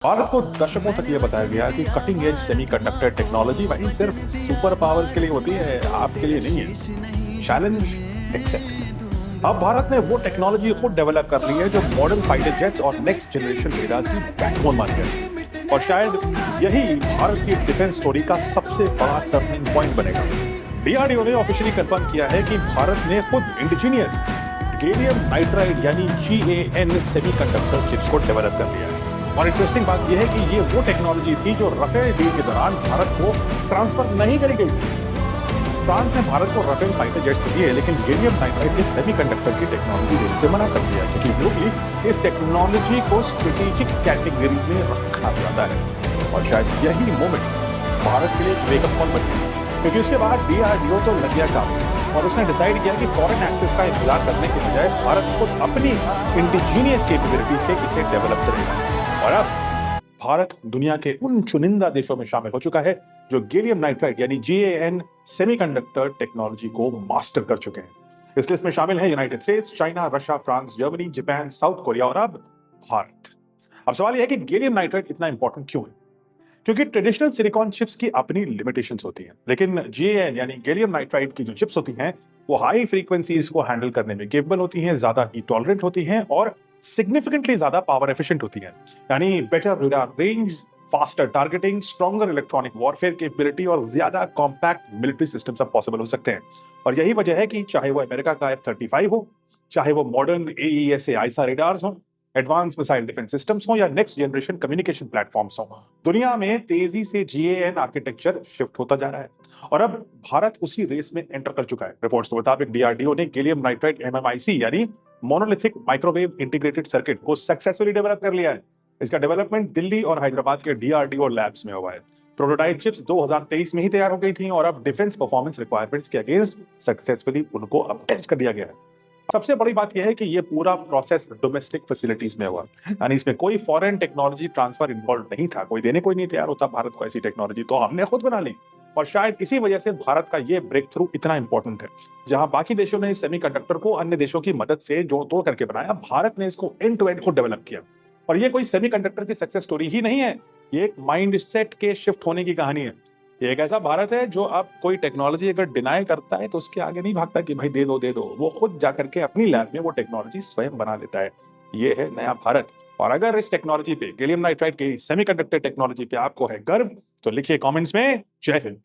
भारत को दशकों तक ये बताया गया कि कटिंग एज सेमीकंडक्टर टेक्नोलॉजी वही सिर्फ सुपर पावर्स के लिए होती है, आपके लिए नहीं है। Challenge accept. अब भारत ने वो टेक्नोलॉजी खुद डेवलप कर ली है जो मॉडर्न फाइटर जेट्स और नेक्स्ट जनरेशन रेडार्स की बैकबोन मानी जाती है। और शायद यही भारत की डिफेंस स्टोरी का सबसे बड़ा टर्निंग पॉइंट बनेगा। डीआरडीओ ने ऑफिशियली कंफर्म किया है कि भारत ने खुद इंडिजीनियस गैलियम नाइट्राइड यानी GaN सेमीकंडक्टर चिप्स को डेवलप कर लिया है। और इंटरेस्टिंग बात यह है कि ये वो टेक्नोलॉजी थी जो राफेल डील के दौरान भारत को ट्रांसफर नहीं करी गई थी। फ्रांस ने भारत को राफेल फाइटर जेट्स दिए, लेकिन गैलियम नाइट्राइड के सेमीकंडक्टर की टेक्नोलॉजी देने से मना कर दिया, क्योंकि ग्लोबली इस टेक्नोलॉजी को स्ट्रेटेजिक कैटेगरी में रखा जाता है। और शायद यही मोमेंट भारत के लिए एक वेकअप कॉल बन गया, क्योंकि उसके बाद डीआरडीओ तो लग गया काम और उसने डिसाइड किया कि फॉरेन एक्सेस का इंतजार करने के बजाय भारत खुद अपनी इंडिजीनियस कैपेबिलिटी से इसे डेवलप करेगा। और अब भारत दुनिया के उन चुनिंदा देशों में शामिल हो चुका है जो गैलियम नाइट्राइड यानी GaN सेमीकंडक्टर टेक्नोलॉजी को मास्टर कर चुके हैं। इस लिस्ट में शामिल है United states, China, Russia, France, Germany, Japan, south Korea और अब भारत। अब सवाल यह है कि गैलियम नाइट्राइड इतना इंपॉर्टेंट क्यों है? क्योंकि ट्रेडिशनल सिलिकॉन चिप्स की अपनी लिमिटेशंस होती हैं, लेकिन GaN यानी गैलियम नाइट्राइड की जो चिप्स होती हैं वो हाई फ्रीक्वेंसीज को हैंडल करने में केपेबल होती हैं, ज्यादा हीट टॉलरेंट होती हैं और सिग्निफिकेंटली ज्यादा पावर एफिशिएंट होती हैं। यानी better radar range, faster targeting, stronger electronic warfare capability और ज्यादा कॉम्पैक्ट मिलिट्री सिस्टम्स अब पॉसिबल हो सकते हैं। और यही वजह है कि चाहे वो अमेरिका का F-35 हो, चाहे वो मॉडर्न AESA आईसा रेडार्स हो, एडवांस मिसाइल डिफेंस सिस्टम्स हो या नेक्स्ट जनरेशन कम्युनिकेशन प्लेटफॉर्म्स हो, दुनिया में तेजी से GaN आर्किटेक्चर शिफ्ट होता जा रहा है। और अब भारत उसी रेस में एंटर कर चुका है। रिपोर्ट्स के मुताबिक डीआरडीओ ने गैलियम नाइट्राइड MMIC यानी मोनोलिथिक माइक्रोवेव इंटीग्रेटेड सर्किट को सक्सेसफुली डेवलप कर लिया है। इसका डेवलपमेंट दिल्ली और हैदराबाद के डीआरडीओ लैब्स में हुआ है। प्रोटोटाइप चिप्स 2023 में ही तैयार हो गई थी और अब डिफेंस परफॉर्मेंस रिक्वायरमेंट्स के अगेंस्ट सक्सेसफुली उनको अब टेस्ट कर दिया गया है। सबसे बड़ी बात यह है कि ये पूरा प्रोसेस डोमेस्टिक फैसिलिटीज में हुआ, यानी इसमें कोई फॉरेन टेक्नोलॉजी ट्रांसफर इन्वॉल्व नहीं था। कोई देने कोई नहीं तैयार होता भारत को ऐसी टेक्नोलॉजी, तो हमने खुद बना ली। और शायद इसी वजह से भारत का ये ब्रेक थ्रू इतना इंपॉर्टेंट है। जहां बाकी देशों ने इस सेमीकंडक्टर को अन्य देशों की मदद से जोड़ तोड़ करके बनाया, भारत ने इसको एंड टू एंड खुद डेवलप किया। और ये कोई सेमीकंडक्टर की सक्सेस स्टोरी ही नहीं है, ये एक माइंड सेट के शिफ्ट होने की कहानी है। ये एक ऐसा भारत है जो अब कोई टेक्नोलॉजी अगर डिनाई करता है तो उसके आगे नहीं भागता कि भाई दे दो दे दो, वो खुद जाकर के अपनी लैब में वो टेक्नोलॉजी स्वयं बना देता है। ये है नया भारत। और अगर इस टेक्नोलॉजी पे, गैलियम नाइट्राइड की सेमीकंडक्टर टेक्नोलॉजी पे आपको है गर्व, तो लिखिए कमेंट्स में जय हिंद।